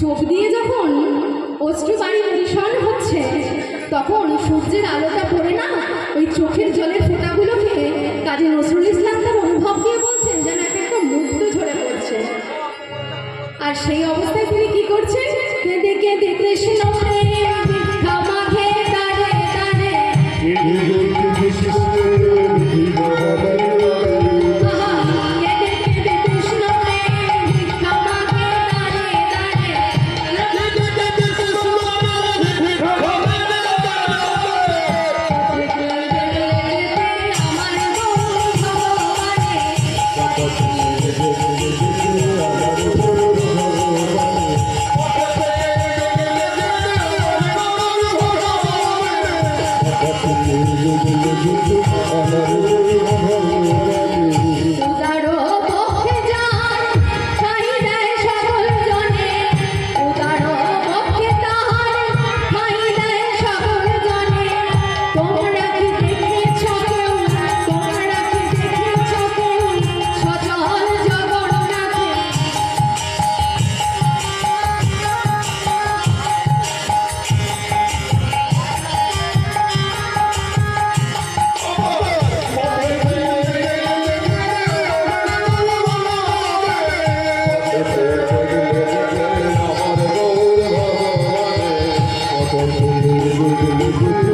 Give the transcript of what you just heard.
চোখ দিয়ে যখন অশ্রুবাণী পরিশন হচ্ছে তখন সূর্যের আলোটা পড়ে না ওই চোখের জলের ফোঁটাগুলোকে কাজী নজরুল ইসলাম তার অনুভব দিয়ে বলছেন যেন একটা মুগ্ধ ঝরে পড়ছে। আর সেই অবস্থায় তিনি কি করছেন? কেঁদে কেঁদে কৃষ্ণ ভিক্ষা মাঘে দাঁড়ে দাঁড়ে Thank you.